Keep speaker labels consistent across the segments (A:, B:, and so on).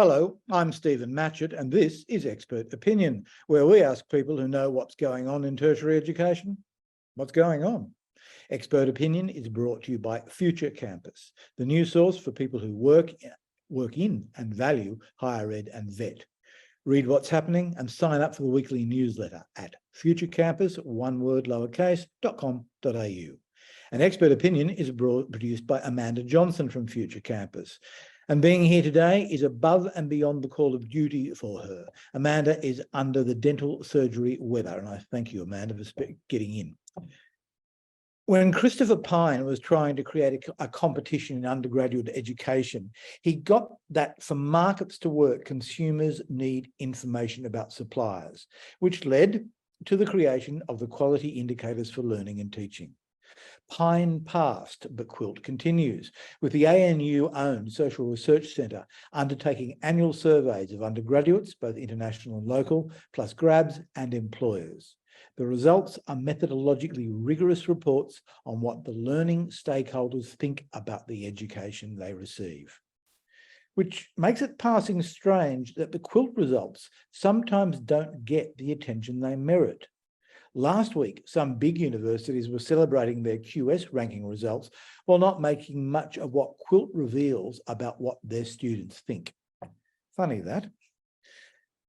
A: Hello, I'm Stephen Matchett, and this is Expert Opinion, where we ask people who know what's going on in tertiary education. What's going on? Expert Opinion is brought to you by Future Campus, the new source for people who work in and value higher ed and vet. Read what's happening and sign up for the weekly newsletter at futurecampus.com.au. And Expert Opinion is produced by Amanda Johnson from Future Campus. And being here today is above and beyond the call of duty for her. Amanda is under the dental surgery weather, and I thank you, Amanda, for getting in. When Christopher Pyne was trying to create a competition in undergraduate education, he got that for markets to work, consumers need information about suppliers, which led to the creation of the quality indicators for learning and teaching. Pyne passed, but QILT continues, with the ANU-owned Social Research Centre undertaking annual surveys of undergraduates, both international and local, plus grabs and employers. The results are methodologically rigorous reports on what the learning stakeholders think about the education they receive, which makes it passing strange that the QILT results sometimes don't get the attention they merit. Last week, some big universities were celebrating their QS ranking results while not making much of what QILT reveals about what their students think. Funny that.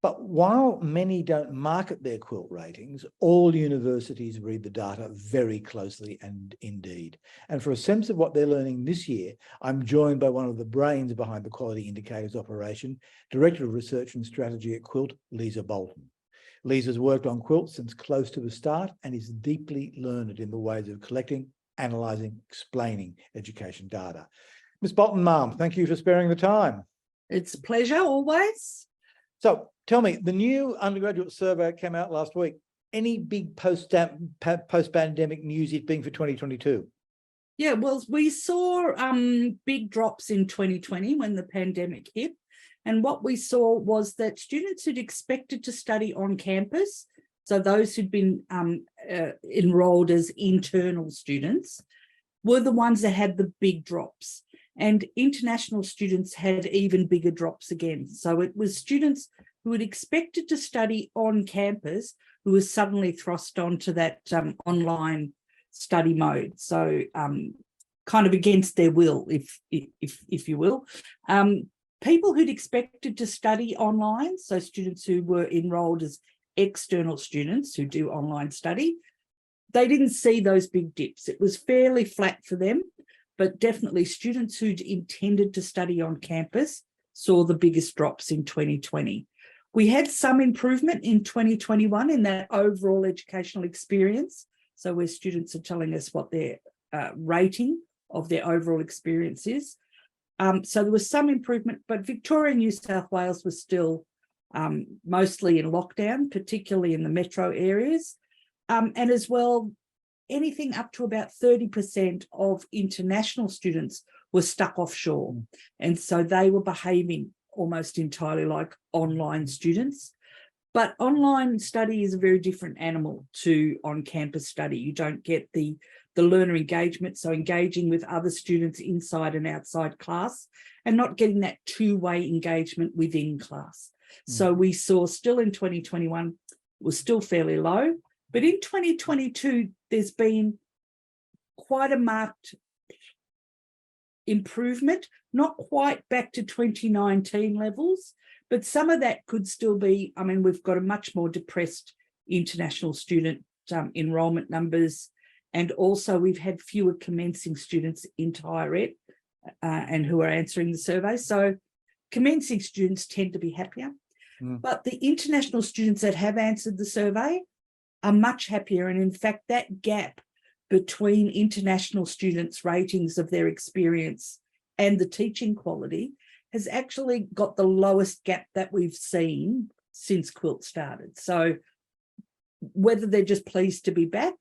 A: But while many don't market their QILT ratings, all universities read the data very closely and indeed. And for a sense of what they're learning this year, I'm joined by one of the brains behind the Quality Indicators operation, Director of Research and Strategy at QILT, Lisa Bolton. Lisa's worked on QILT since close to the start and is deeply learned in the ways of collecting, analysing, explaining education data. Ms. Bolton, ma'am, thank you for sparing the time.
B: It's a pleasure, always.
A: So tell me, the new undergraduate survey came out last week. Any big post-pandemic news it being for 2022?
B: Yeah, well, we saw big drops in 2020 when the pandemic hit. And what we saw was that students who'd expected to study on campus, so those who'd been enrolled as internal students, were the ones that had the big drops. And international students had even bigger drops again. So it was students who had expected to study on campus who were suddenly thrust onto that online study mode. So kind of against their will, if you will. People who'd expected to study online, so students who were enrolled as external students who do online study, they didn't see those big dips. It was fairly flat for them, but definitely students who'd intended to study on campus saw the biggest drops in 2020. We had some improvement in 2021 in that overall educational experience. So where students are telling us what their rating of their overall experience is. So there was some improvement, but Victoria and New South Wales was still mostly in lockdown, particularly in the metro areas. And as well, anything up to about 30% of international students were stuck offshore. And so they were behaving almost entirely like online students. But online study is a very different animal to on-campus study. You don't get the learner engagement, so engaging with other students inside and outside class, and not getting that two-way engagement within class. So we saw still in 2021, was still fairly low, but in 2022, there's been quite a marked improvement, not quite back to 2019 levels, but some of that could still be, I mean, we've got a much more depressed international student enrolment numbers. And also we've had fewer commencing students in higher ed and who are answering the survey. So commencing students tend to be happier, but the international students that have answered the survey are much happier. And in fact, that gap between international students' ratings of their experience and the teaching quality has actually got the lowest gap that we've seen since QILT started. So whether they're just pleased to be back,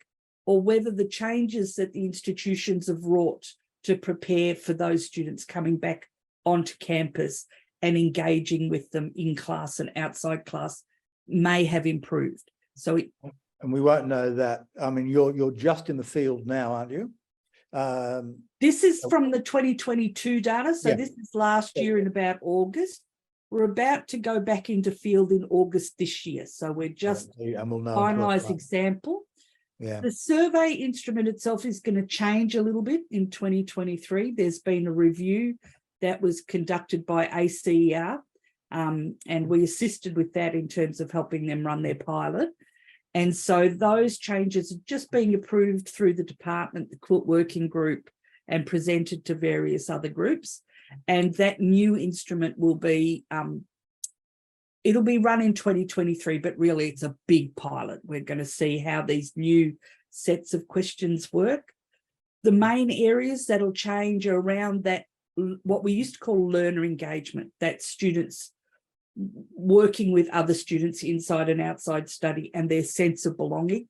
B: or whether the changes that the institutions have wrought to prepare for those students coming back onto campus and engaging with them in class and outside class may have improved. So
A: and we won't know that. I mean, you're just in the field now, aren't you?
B: This is from the 2022 data. So this is last year in about August. We're about to go back into field in August this year. So we're just
A: and we'll know
B: finalising sample.
A: Yeah.
B: The survey instrument itself is going to change a little bit in 2023. There's been a review that was conducted by ACER, and we assisted with that in terms of helping them run their pilot. And so those changes are just being approved through the department, the QILT working group, and presented to various other groups. And that new instrument will be, it'll be run in 2023, but really it's a big pilot. We're going to see how these new sets of questions work. The main areas that'll change are around that, what we used to call learner engagement, that students working with other students inside and outside study and their sense of belonging.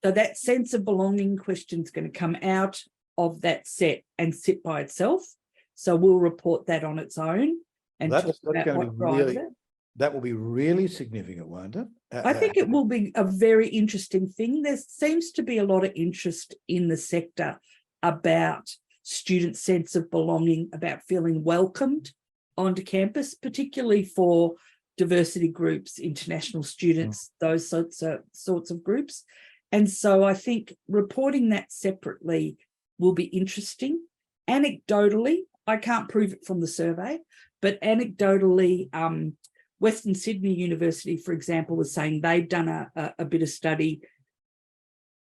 B: So that sense of belonging question is going to come out of that set and sit by itself. So we'll report that on its own and talk about what drives it.
A: That will be really significant, won't it?
B: I think it will be a very interesting thing. There seems to be a lot of interest in the sector about student sense of belonging, about feeling welcomed onto campus, particularly for diversity groups, international students, those sorts of groups. And so I think reporting that separately will be interesting. Anecdotally, I can't prove it from the survey, but anecdotally, Western Sydney University, for example, was saying they've done a bit of study,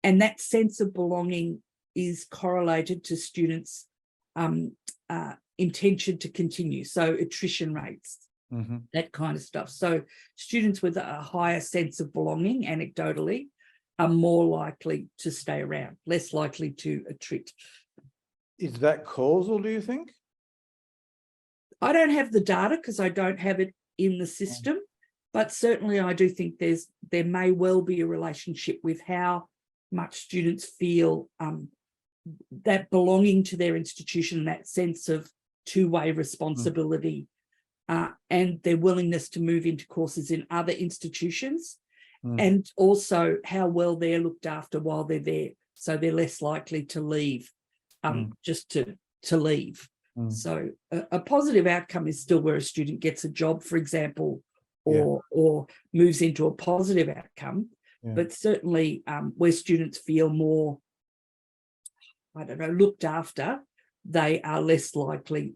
B: and that sense of belonging is correlated to students' intention to continue. So attrition rates, that kind of stuff. So students with a higher sense of belonging, anecdotally, are more likely to stay around, less likely to attrit.
A: Is that causal, do you think?
B: I don't have the data because I don't have it in the system, but certainly I do think there may well be a relationship with how much students feel that belonging to their institution, that sense of two-way responsibility, and their willingness to move into courses in other institutions, and also how well they're looked after while they're there. So they're less likely to leave, just to leave. So a positive outcome is still where a student gets a job, for example, or moves into a positive outcome. But certainly where students feel more, I don't know, looked after, they are less likely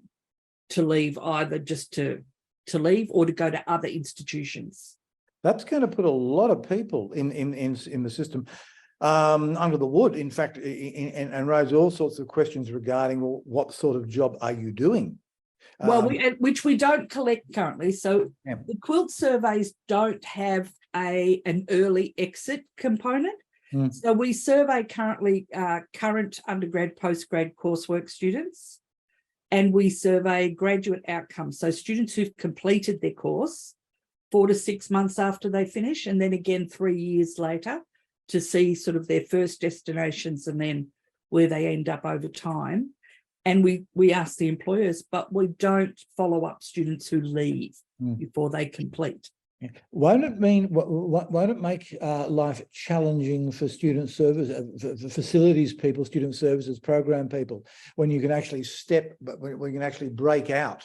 B: to leave, either just to leave or to go to other institutions.
A: That's going to put a lot of people in the system under the wood, in fact, and raise all sorts of questions regarding, well, what sort of job are you doing?
B: Well, which we don't collect currently. So the QILT surveys don't have an early exit component. So we survey currently current undergrad, postgrad coursework students, and we survey graduate outcomes. So students who've completed their course 4 to 6 months after they finish, and then again 3 years later, to see sort of their first destinations and then where they end up over time. And we ask the employers, but we don't follow up students who leave before they complete.
A: Won't it make life challenging for student service, for facilities people, student services program people, when you can actually when you can actually break out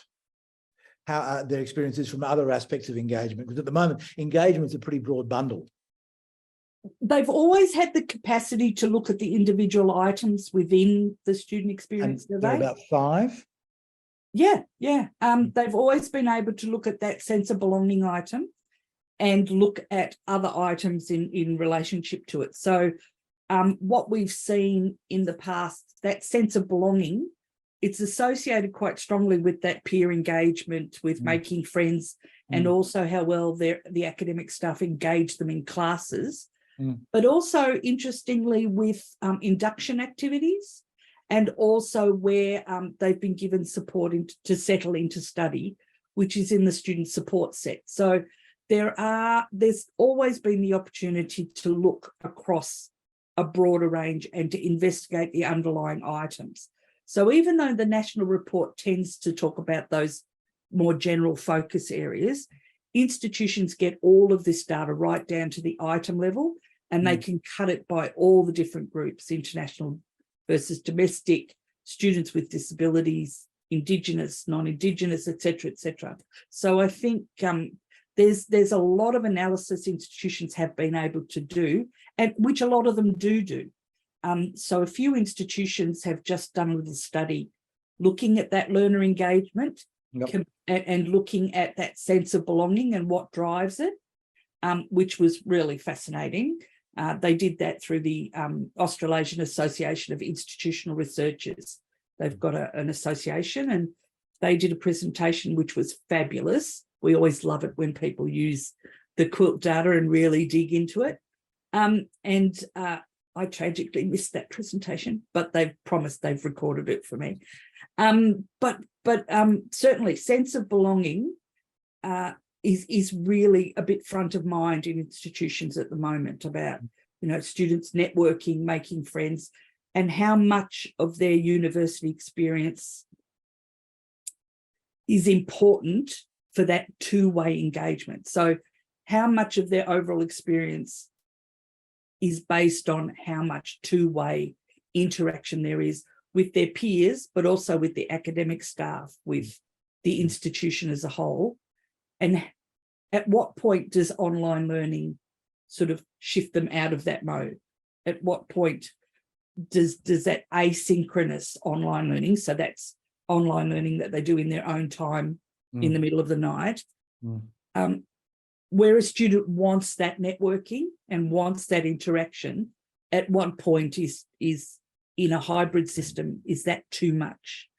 A: how their experiences from other aspects of engagement? Because at the moment, engagement's a pretty broad bundle.
B: They've always had the capacity to look at the individual items within the student experience survey.
A: There are about 5?
B: Yeah. They've always been able to look at that sense of belonging item and look at other items in relationship to it. So what we've seen in the past, that sense of belonging, it's associated quite strongly with that peer engagement, with making friends, and also how well the academic staff engage them in classes, but also interestingly with induction activities, and also where they've been given support to settle into study, which is in the student support set. So there's always been the opportunity to look across a broader range and to investigate the underlying items. So even though the national report tends to talk about those more general focus areas, institutions get all of this data right down to the item level, and they can cut it by all the different groups: international versus domestic, students with disabilities, Indigenous, non-Indigenous, etc., etc. So I think there's a lot of analysis institutions have been able to do, and which a lot of them do. So a few institutions have just done a little study looking at that learner engagement. Yep. And looking at that sense of belonging and what drives it, which was really fascinating. They did that through the Australasian Association of Institutional Researchers. They've got an association, and they did a presentation which was fabulous. We always love it when people use the QILT data and really dig into it. I tragically missed that presentation, but they've promised they've recorded it for me. But certainly sense of belonging is really a bit front of mind in institutions at the moment about, students networking, making friends, and how much of their university experience is important for that two-way engagement. So how much of their overall experience is based on how much two-way interaction there is with their peers, but also with the academic staff, with the institution as a whole. And at what point does online learning sort of shift them out of that mode? At what point does that asynchronous online learning, so that's online learning that they do in their own time in the middle of the night, where a student wants that networking and wants that interaction, at what point is in a hybrid system, is that too much?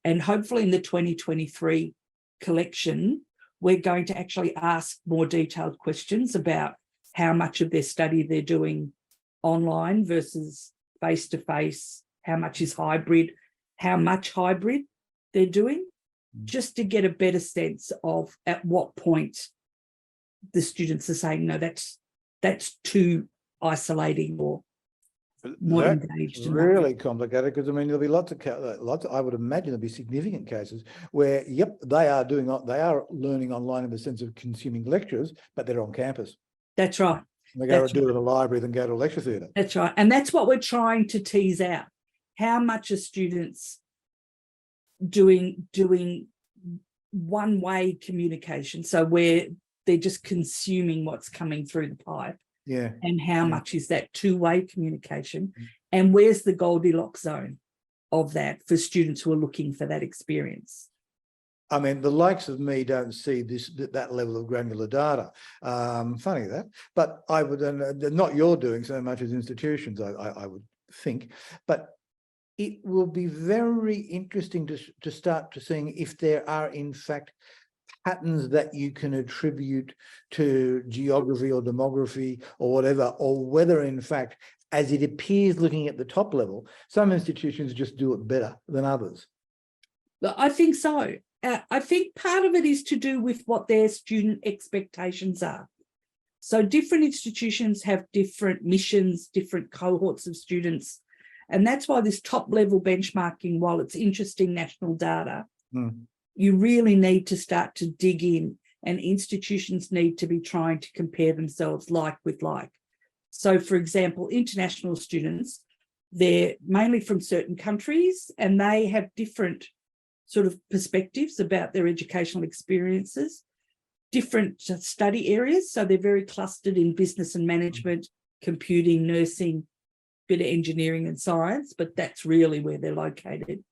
B: And hopefully in the 2023 collection, we're going to actually ask more detailed questions about how much of their study they're doing online versus face-to-face, how much is hybrid, how much hybrid they're doing, just to get a better sense of at what point the students are saying, no, that's too isolating or not engaged.
A: Really complicated, because I mean there'll be lots. I would imagine there'll be significant cases where, yep, they are learning online in the sense of consuming lectures, but they're on campus.
B: That's right.
A: They go to do it in a library than go to a lecture theatre.
B: That's right, and that's what we're trying to tease out. How much are students doing one-way communication, so where they're just consuming what's coming through the pipe? Yeah. And how much is that two-way communication? And where's the Goldilocks zone of that for students who are looking for that experience?
A: I mean, the likes of me don't see that level of granular data. Funny that, but I would, not you're doing so much as institutions, I would think, but it will be very interesting to start to seeing if there are in fact patterns that you can attribute to geography or demography or whatever, or whether in fact, as it appears looking at the top level, some institutions just do it better than others.
B: I think so. I think part of it is to do with what their student expectations are. So different institutions have different missions, different cohorts of students. And that's why this top level benchmarking, while it's interesting national data, you really need to start to dig in, and institutions need to be trying to compare themselves like with like. So for example, international students, they're mainly from certain countries and they have different sort of perspectives about their educational experiences, different study areas. So they're very clustered in business and management, computing, nursing, bit of engineering and science, but that's really where they're located.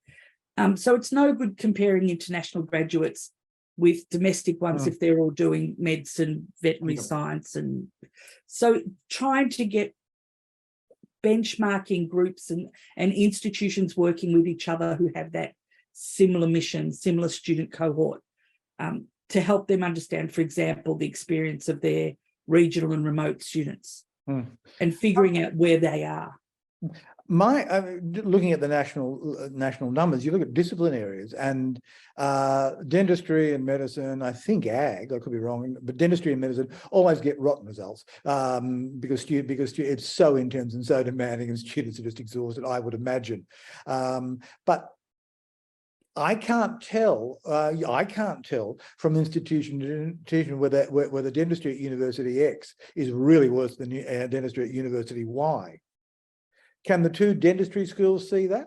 B: So it's no good comparing international graduates with domestic ones if they're all doing medicine, veterinary science. And so trying to get benchmarking groups and institutions working with each other who have that similar mission, similar student cohort, to help them understand, for example, the experience of their regional and remote students and figuring out where they are.
A: Looking at the national numbers, you look at discipline areas and dentistry and medicine, I think ag, I could be wrong, but dentistry and medicine always get rotten results because it's so intense and so demanding and students are just exhausted, I would imagine. But I can't tell from institution to institution whether dentistry at University X is really worse than dentistry at University Y. Can the two dentistry schools see that?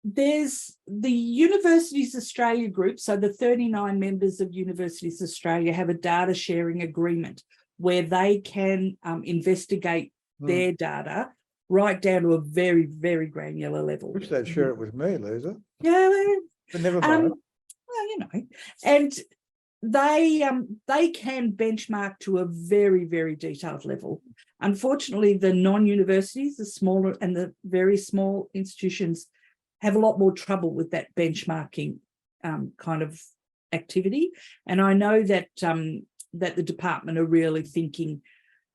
B: there's the Universities Australia group. So the 39 members of Universities Australia have a data sharing agreement where they can investigate their data right down to a very, very granular level.
A: Wish they'd share it with me, Lisa.
B: Yeah,
A: But never mind.
B: well, you know, and they can benchmark to a very, very detailed level. Unfortunately, the non-universities, the smaller and the very small institutions, have a lot more trouble with that benchmarking kind of activity. And I know that that the department are really thinking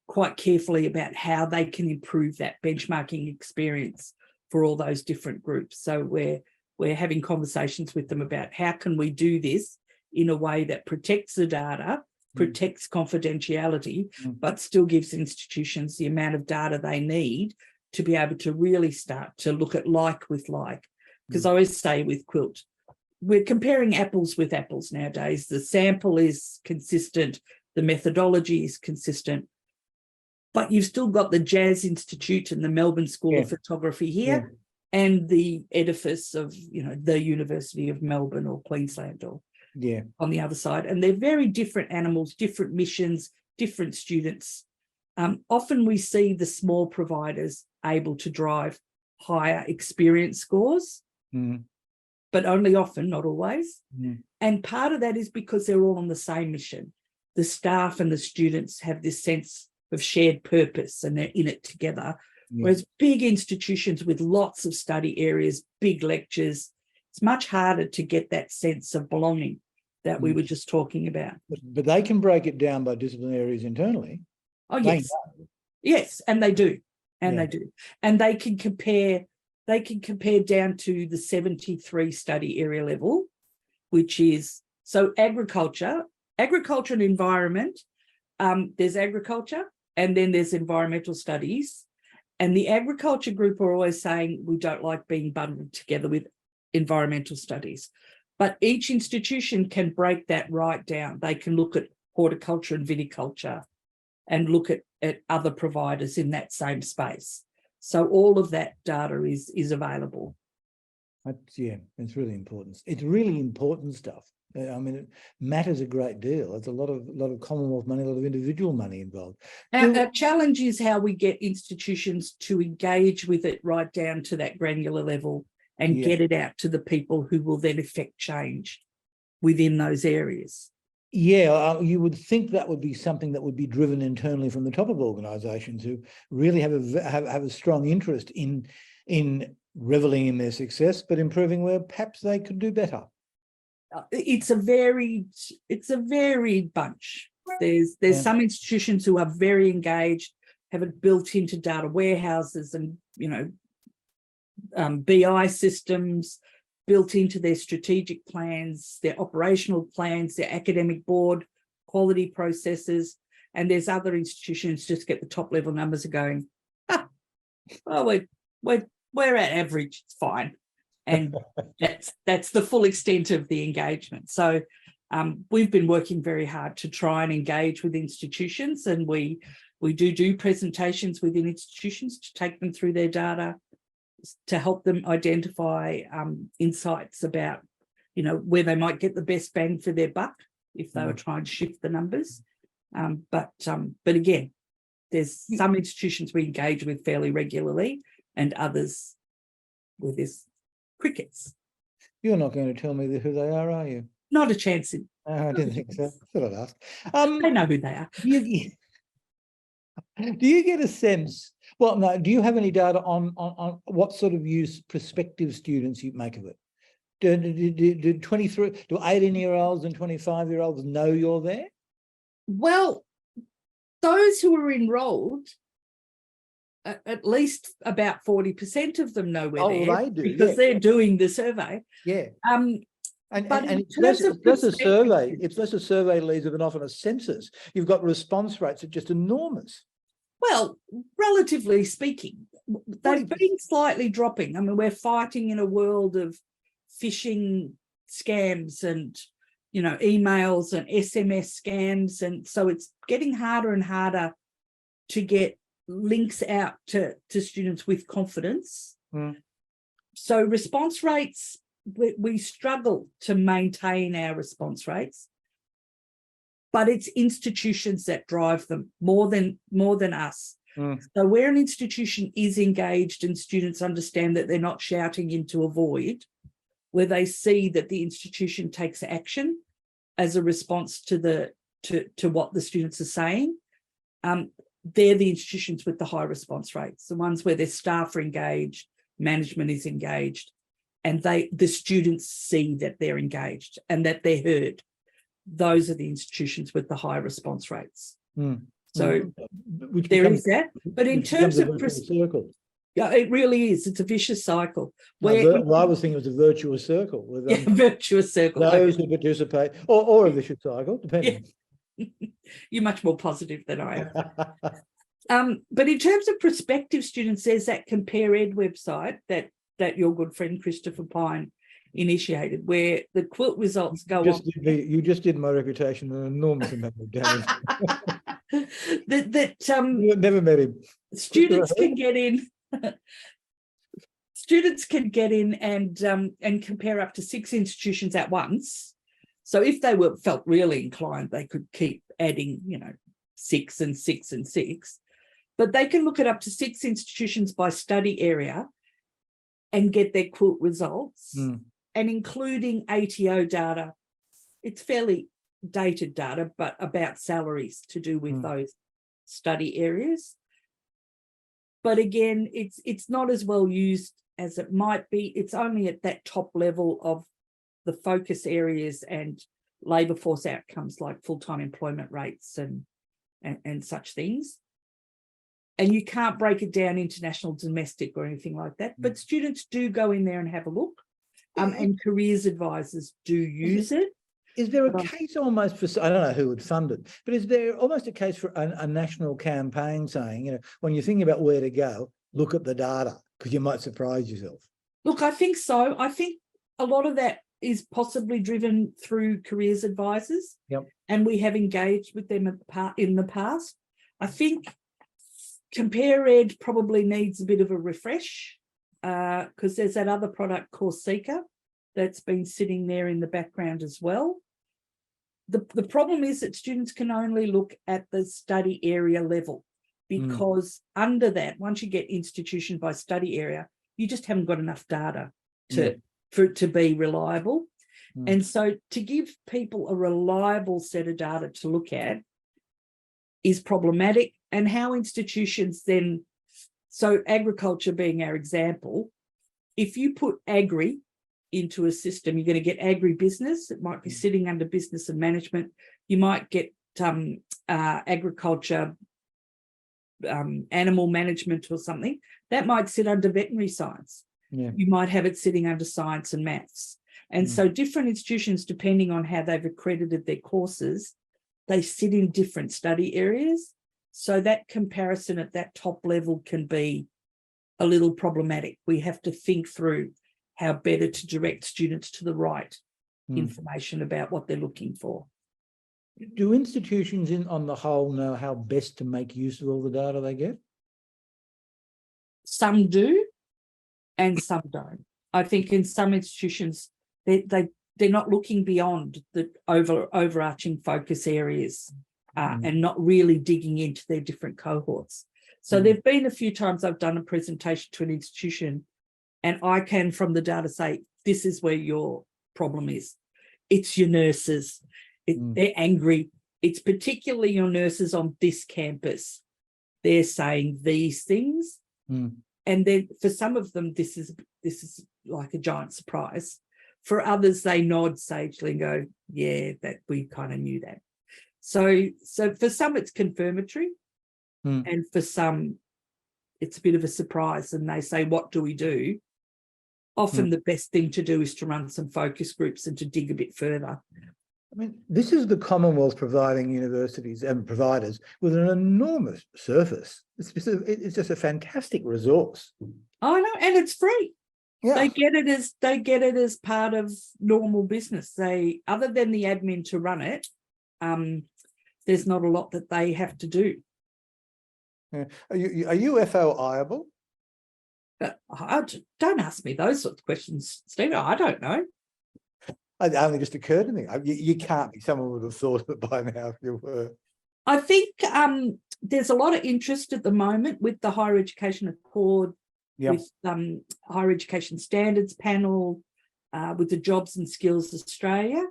B: quite carefully about how they can improve that benchmarking experience for all those different groups. So we're having conversations with them about how can we do this in a way that protects the data, protects confidentiality, but still gives institutions the amount of data they need to be able to really start to look at like with like. Because I always say with QILT, we're comparing apples with apples nowadays. The sample is consistent, the methodology is consistent, but you've still got the Jazz Institute and the Melbourne School of Photography here, and the edifice of, you know, the University of Melbourne or Queensland or on the other side. And they're very different animals, different missions, different students. Often we see the small providers able to drive higher experience scores, but only often, not always. And part of that is because they're all on the same mission. The staff and the students have this sense of shared purpose and they're in it together. Whereas big institutions with lots of study areas, big lectures, it's much harder to get that sense of belonging that we were just talking about.
A: But they can break it down by discipline areas internally.
B: Oh, yes. Yes, and they do. And they do. And they can compare down to the 73 study area level, which is, so agriculture and environment, there's agriculture and then there's environmental studies. And the agriculture group are always saying we don't like being bundled together with environmental studies. But each institution can break that right down. They can look at horticulture and viticulture and look at other providers in that same space. So all of that data is available.
A: It's really important. It's really important stuff. I mean, it matters a great deal. There's a lot of Commonwealth money, a lot of individual money involved.
B: Our challenge is how we get institutions to engage with it right down to that granular level and get it out to the people who will then affect change within those areas.
A: You would think that would be something that would be driven internally from the top of organisations who really have a strong interest in reveling in their success, but improving where perhaps they could do better.
B: It's a varied bunch. There's some institutions who are very engaged, have it built into data warehouses and, you know, BI systems built into their strategic plans, their operational plans, their academic board, quality processes. And there's other institutions just get the top level numbers are going, well, we're at average, it's fine. And that's the full extent of the engagement. So we've been working very hard to try and engage with institutions, and we do presentations within institutions to take them through their data, to help them identify insights about, you know, where they might get the best bang for their buck if they were trying to shift the numbers. But again, there's some institutions we engage with fairly regularly and others with this crickets.
A: You're not going to tell me who they are you?
B: Not a chance.
A: I didn't think so. Thought I'd ask.
B: They know who they are.
A: Do you get a sense? Well, no. Do you have any data on what sort of use prospective students you make of it? Do 18-year-olds and 25-year-olds know you're there?
B: Well, those who are enrolled, at least about 40% of them know we're there.
A: They do,
B: because they're doing the survey.
A: Yeah.
B: And
A: it's less a survey. It's less a survey, Lisa, than often a census. You've got response rates that are just enormous.
B: Well, relatively speaking, they've been slightly dropping. I mean, we're fighting in a world of phishing scams and, you know, emails and SMS scams. And so it's getting harder and harder to get links out to students with confidence. So response rates, we struggle to maintain our response rates, but it's institutions that drive them more than us. So where an institution is engaged and students understand that they're not shouting into a void, where they see that the institution takes action as a response to what the students are saying, they're the institutions with the high response rates, the ones where their staff are engaged, management is engaged, and the students see that they're engaged and that they're heard. Those are the institutions with the high response rates. So there is that. But in terms of
A: circle.
B: Yeah, it really is. It's a vicious cycle.
A: Well, I was thinking it was a virtuous circle with
B: virtuous circle.
A: Those who participate, or a vicious cycle, depending.
B: Yeah. You're much more positive than I am. But in terms of prospective students, there's that Compare Ed website that your good friend Christopher Pine initiated, where the QILT results go on.
A: You just did my reputation an enormous amount of damage. Never met him.
B: Students can get in. Students can get in and compare up to 6 institutions at once. So if they felt really inclined, they could keep adding, 6 and 6 and 6. But they can look at up to 6 institutions by study area and get their QILT results, and including ATO data. It's fairly dated data, but about salaries to do with those study areas. But again, it's not as well used as it might be. It's only at that top level of the focus areas and labour force outcomes like full-time employment rates and such things. And you can't break it down international, domestic or anything like that. But students do go in there and have a look, and careers advisors do use it.
A: Is there a case almost for, I don't know who would fund it, but is there almost a case for a national campaign saying, when you're thinking about where to go, look at the data, because you might surprise yourself? Look,
B: I think so. I think a lot of that is possibly driven through careers advisors.
A: Yep.
B: And we have engaged with them in the past. I think Compare Ed probably needs a bit of a refresh, because there's that other product, Course Seeker, that's been sitting there in the background as well. The problem is that students can only look at the study area level, because under that, once you get institution by study area, you just haven't got enough data for it to be reliable. And so to give people a reliable set of data to look at is problematic. And how institutions then, so agriculture being our example, if you put agri into a system, you're going to get agribusiness. It might be sitting under business and management. You might get agriculture, animal management or something. That might sit under veterinary science. You might have it sitting under science and maths. And so different institutions, depending on how they've accredited their courses, they sit in different study areas. So that comparison at that top level can be a little problematic. We have to think through how better to direct students to the right information about what they're looking for.
A: Do institutions on the whole know how best to make use of all the data they get?
B: Some do and some don't. I think in some institutions, they're not looking beyond the overarching focus areas and not really digging into their different cohorts. So there've been a few times I've done a presentation to an institution and I can, from the data, say, this is where your problem is. It's your nurses. They're angry. It's particularly your nurses on this campus. They're saying these things. And then for some of them, this is like a giant surprise. For others, they nod sagely and go, yeah, that we kind of knew that. So for some, it's confirmatory. And for some, it's a bit of a surprise. And they say, what do we do? Often the best thing to do is to run some focus groups and to dig a bit further.
A: I mean, this is the Commonwealth providing universities and providers with an enormous surface. It's just a fantastic resource.
B: I know, and it's free.
A: Yeah.
B: They get it as part of normal business. They, other than the admin to run it, there's not a lot that they have to do.
A: Yeah. Are you FOIable?
B: Don't ask me those sorts of questions, Stephen. I don't know.
A: It only just occurred to me. You can't be. Someone would have thought of it by now if you were.
B: I think there's a lot of interest at the moment with the Higher Education Accord, with Higher Education Standards Panel, with the Jobs and Skills Australia.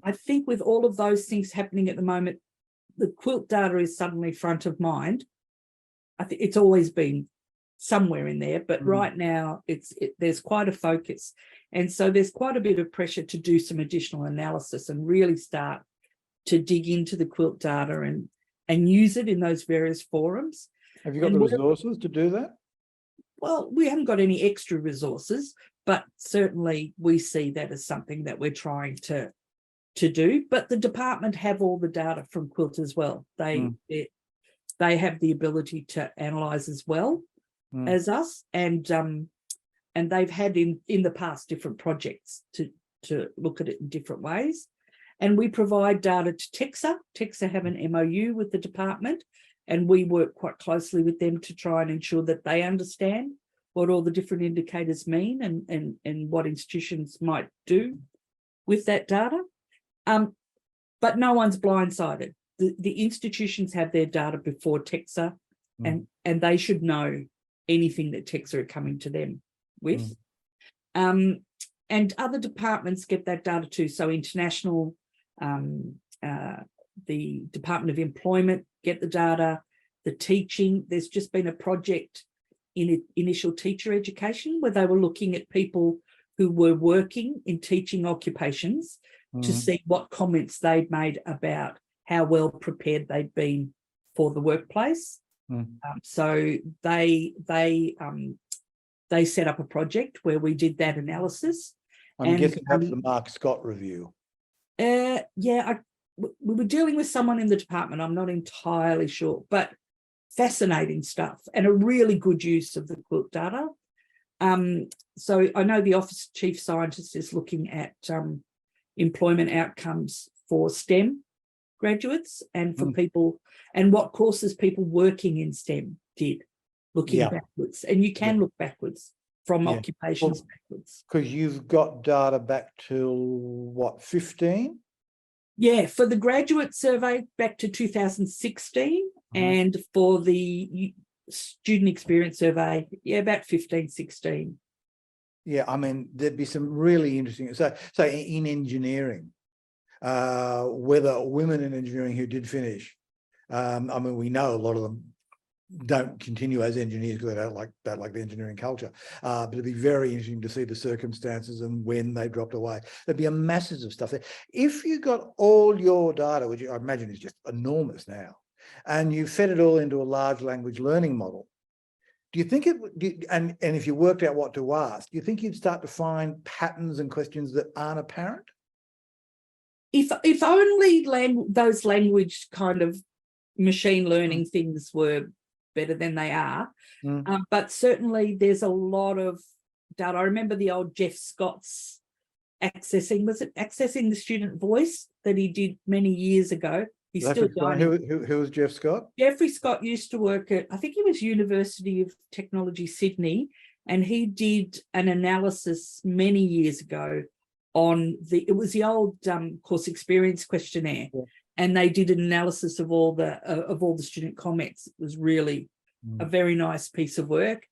B: I think with all of those things happening at the moment, the QILT data is suddenly front of mind. I think it's always been somewhere in there, but right now there's quite a focus. And so there's quite a bit of pressure to do some additional analysis and really start to dig into the QILT data and use it in those various forums.
A: Have you got the resources to do that?
B: Well, we haven't got any extra resources, but certainly we see that as something that we're trying to do. But the department have all the data from QILT as well. They have the ability to analyse as well as us, and they've had in the past different projects to look at it in different ways. And we provide data to TEXA. TEXA have an MOU with the department, and we work quite closely with them to try and ensure that they understand what all the different indicators mean and what institutions might do with that data. But no one's blindsided. The institutions have their data before TEXA, and they should know anything that TEXA are coming to them with. And other departments get that data too. So international, the Department of Employment get the data, the teaching. There's just been a project in initial teacher education where they were looking at people who were working in teaching occupations to see what comments they'd made about how well prepared they'd been for the workplace. So they set up a project where we did that analysis.
A: I'm guessing that's the Mark Scott review.
B: We were dealing with someone in the department. I'm not entirely sure, but fascinating stuff and a really good use of the QILT data. So I know the Office Chief Scientist is looking at employment outcomes for STEM graduates and for people, and what courses people working in STEM did, looking backwards. And you can look backwards from occupations backwards.
A: Because you've got data back to what, 15?
B: Yeah, for the graduate survey back to 2016, and for the student experience survey, about 15, 16.
A: Yeah, I mean, there'd be some really interesting. So in engineering, whether women in engineering who did finish, I mean, we know a lot of them don't continue as engineers because they don't like the engineering culture. But it'd be very interesting to see the circumstances and when they dropped away. There'd be a masses of stuff there. If you got all your data, which I imagine is just enormous now, and you fed it all into a large language learning model, do you think and if you worked out what to ask, do you think you'd start to find patterns and questions that aren't apparent?
B: If only those language kind of machine learning things were better than they are. But certainly there's a lot of data. I remember the old Jeff Scott's accessing the student voice that he did many years ago. He's still going.
A: Who was Jeff Scott? Jeffrey
B: Scott used to work at, I think it was University of Technology, Sydney, and he did an analysis many years ago on it was the old course experience questionnaire. Yeah. And they did an analysis of all the student comments. It was really a very nice piece of work.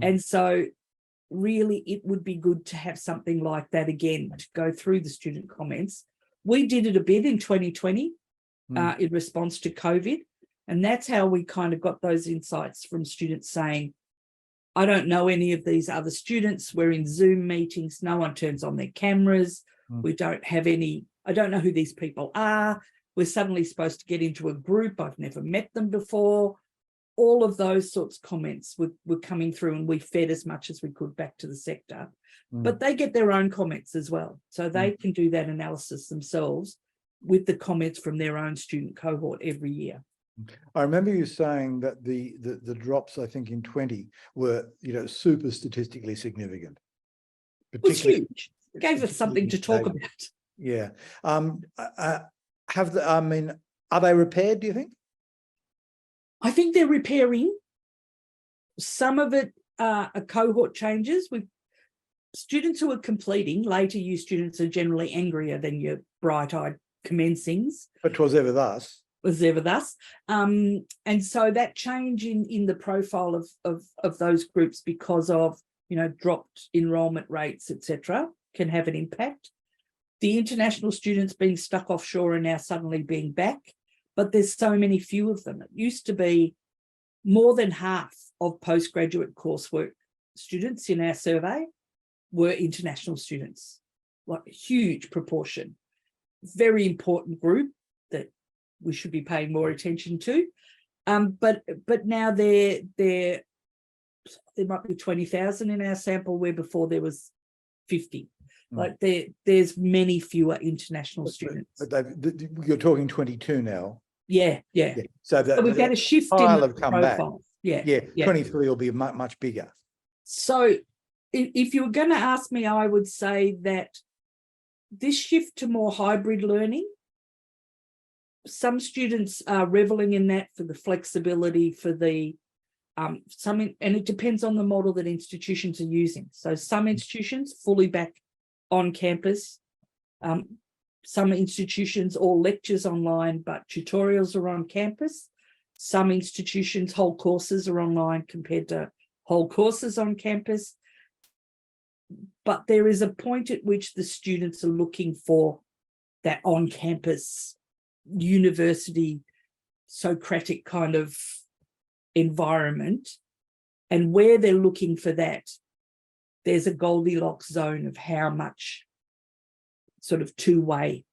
B: And so really it would be good to have something like that again, to go through the student comments. We did it a bit in 2020 in response to COVID. And that's how we kind of got those insights from students saying, I don't know any of these other students. We're in Zoom meetings. No one turns on their cameras. We don't have any, I don't know who these people are. We're suddenly supposed to get into a group. I've never met them before. All of those sorts of comments were coming through, and we fed as much as we could back to the sector. But they get their own comments as well. So they can do that analysis themselves with the comments from their own student cohort every year.
A: I remember you saying that the drops, I think in 20 were, super statistically significant.
B: It was huge. It gave us something to talk about.
A: Yeah. Are they repaired, do you think?
B: I think they're repairing. Some of it a cohort changes. With students who are completing, later year students are generally angrier than your bright-eyed commencings.
A: But 'twas ever thus.
B: Was ever thus. And so that change in the profile of those groups because of, dropped enrolment rates, etc., can have an impact. The international students being stuck offshore are now suddenly being back, but there's so many few of them. It used to be more than half of postgraduate coursework students in our survey were international students, like a huge proportion. Very important group that we should be paying more attention to. But now there might be 20,000 in our sample, where before there was 50. Like there's many fewer international students.
A: But you're talking 22 now.
B: Yeah.
A: So
B: we've had a shift in the profile. Yeah.
A: 23 will be much bigger.
B: So if you were going to ask me, I would say that this shift to more hybrid learning, some students are reveling in that for the flexibility, for the and it depends on the model that institutions are using. So some institutions fully back on campus, some institutions all lectures online, but tutorials are on campus. Some institutions whole courses are online compared to whole courses on campus. But there is a point at which the students are looking for that on-campus university Socratic kind of environment. And where they're looking for that, there's a Goldilocks zone of how much sort of two-way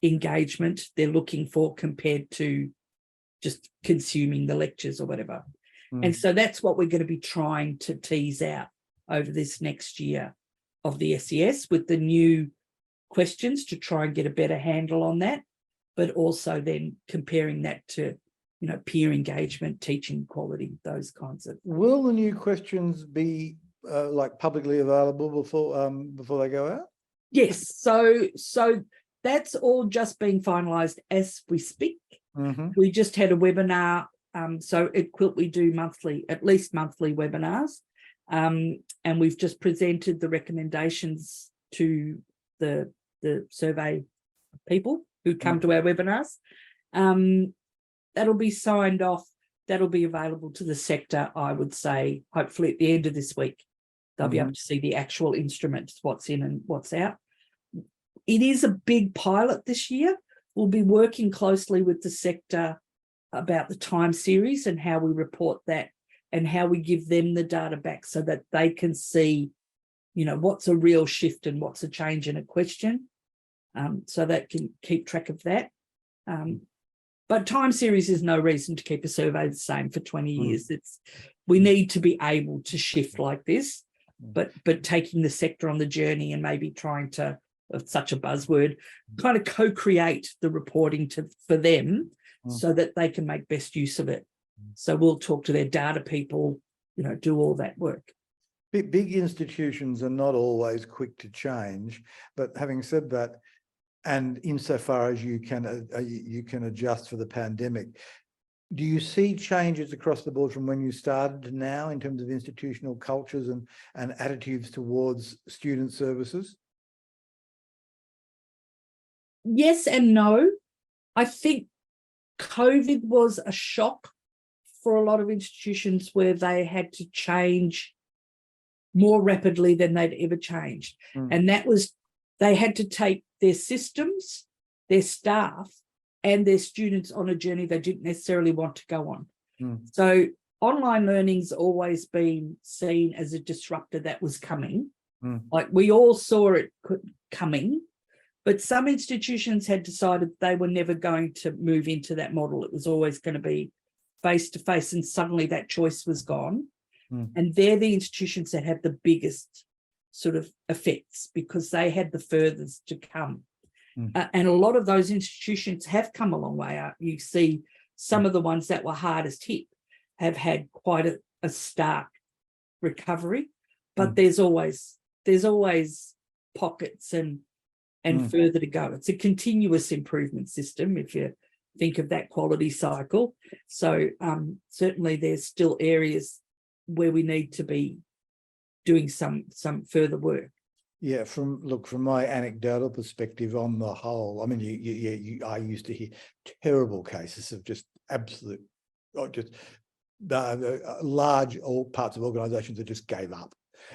B: engagement they're looking for compared to just consuming the lectures or whatever. And so that's what we're going to be trying to tease out over this next year of the SES with the new questions to try and get a better handle on that, but also then comparing that to, peer engagement, teaching quality, those kinds of.
A: Will the new questions be like publicly available before they go out?
B: Yes. So that's all just being finalised as we speak. We just had a webinar. So at QILT we do at least monthly webinars. And we've just presented the recommendations to the survey people who come to our webinars. That'll be signed off. That'll be available to the sector, I would say, hopefully at the end of this week. They'll be able to see the actual instruments, what's in and what's out. It is a big pilot this year. We'll be working closely with the sector about the time series and how we report that and how we give them the data back so that they can see, what's a real shift and what's a change in a question, so that can keep track of that. But time series is no reason to keep a survey the same for 20 years. We need to be able to shift like this, but taking the sector on the journey and maybe trying to, it's such a buzzword, kind of co-create the reporting for them so that they can make best use of it. So we'll talk to their data people, do all that work.
A: Big institutions are not always quick to change, but having said that, and insofar as you can adjust for the pandemic, do you see changes across the board from when you started to now in terms of institutional cultures and attitudes towards student services?
B: Yes and no. I think COVID was a shock for a lot of institutions where they had to change more rapidly than they'd ever changed. And that was, they had to take their systems, their staff, and their students on a journey they didn't necessarily want to go on. So online learning's always been seen as a disruptor that was coming. Like we all saw it coming, but some institutions had decided they were never going to move into that model. It was always going to be face-to-face, and suddenly that choice was gone. And they're the institutions that had the biggest sort of effects because they had the furthest to come. And a lot of those institutions have come a long way up. You see some of the ones that were hardest hit have had quite a stark recovery, but there's always pockets and further to go. It's a continuous improvement system if you think of that quality cycle. So certainly there's still areas where we need to be doing some further work.
A: Yeah, from my anecdotal perspective, on the whole, I mean, I used to hear terrible cases of just absolute, just large parts of organisations that just gave up.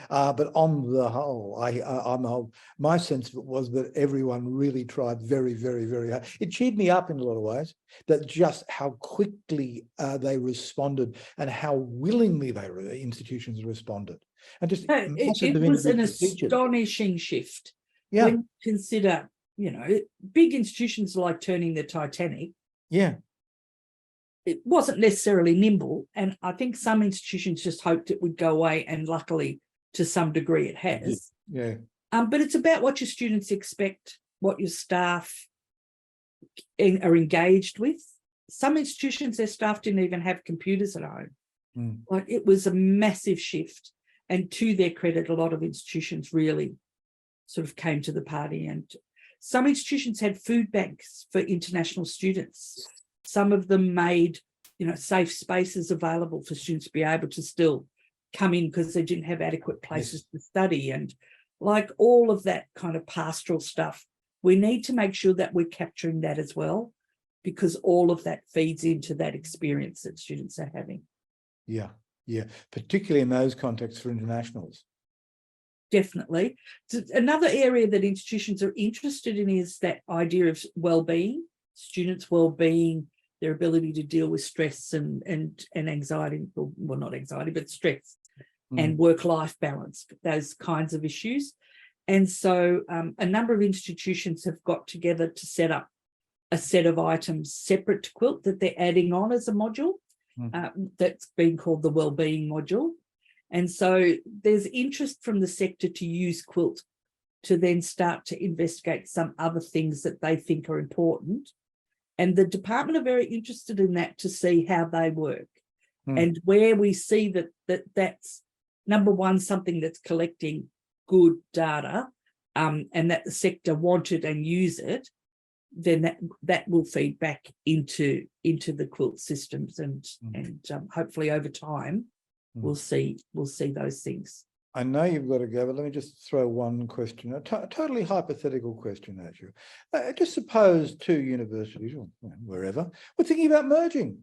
A: But on the whole, my sense of it was that everyone really tried very, very, very hard. It cheered me up in a lot of ways, that just how quickly they responded and how willingly institutions responded. And just
B: It was an astonishing shift.
A: Yeah.
B: When you consider, big institutions like turning the Titanic.
A: Yeah.
B: It wasn't necessarily nimble. And I think some institutions just hoped it would go away. And luckily, to some degree, it has.
A: Yeah.
B: But it's about what your students expect, what your staff are engaged with. Some institutions, their staff didn't even have computers at home. Like, it was a massive shift. And to their credit, a lot of institutions really sort of came to the party. And some institutions had food banks for international students. Some of them made, safe spaces available for students to be able to still come in because they didn't have adequate places to study. And like all of that kind of pastoral stuff, we need to make sure that we're capturing that as well, because all of that feeds into that experience that students are having.
A: Yeah. Yeah, particularly in those contexts for internationals.
B: Definitely. Another area that institutions are interested in is that idea of well-being, students' well-being, their ability to deal with stress and anxiety, well, not anxiety, but stress and work-life balance, those kinds of issues. And so a number of institutions have got together to set up a set of items separate to QILT that they're adding on as a module. That's been called the wellbeing module. And so there's interest from the sector to use QILT to then start to investigate some other things that they think are important. And the department are very interested in that to see how they work. And where we see that's number one, something that's collecting good data, and that the sector wanted and use it, then that will feed back into the QILT systems, and hopefully over time we'll see those things.
A: I know you've got to go, but let me just throw one question, a totally hypothetical question at you. Just suppose two universities, or wherever, were thinking about merging.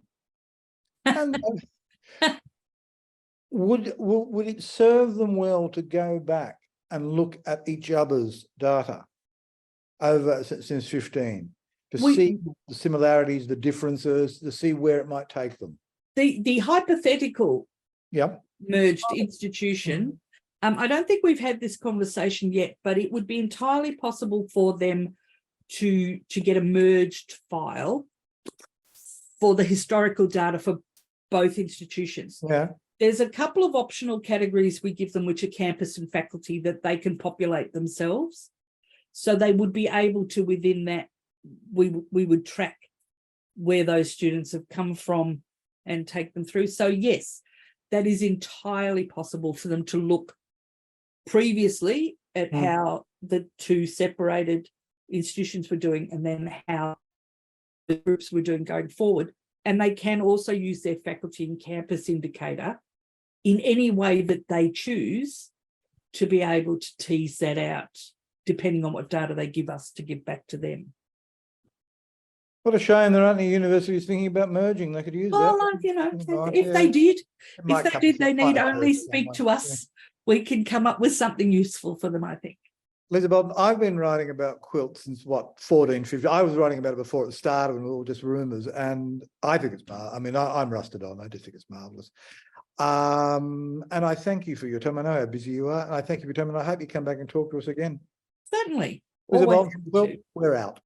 A: And would it serve them well to go back and look at each other's data over since 15 to see the similarities, the differences, to see where it might take them?
B: The hypothetical merged institution, I don't think we've had this conversation yet, but it would be entirely possible for them to get a merged file for the historical data for both institutions.
A: Yeah.
B: There's a couple of optional categories we give them, which are campus and faculty, that they can populate themselves. So they would be able to, within that, we would track where those students have come from and take them through. So yes, that is entirely possible for them to look previously at how the two separated institutions were doing, and then how the groups were doing going forward. And they can also use their faculty and campus indicator in any way that they choose to be able to tease that out, depending on what data they give us to give back to them.
A: What a shame there aren't any universities thinking about merging. They could use that.
B: Well, if they did, they need only speak to us. We can come up with something useful for them, I think.
A: Lisa Bolton, I've been writing about QILT since 14, 15. I was writing about it before it started, and it was all just rumours. And I think it's I'm rusted on. I just think it's marvellous. And I thank you for your time. I know how busy you are, and I thank you for your time. And I hope you come back and talk to us again.
B: Certainly.
A: Lisa Bolton, we're out.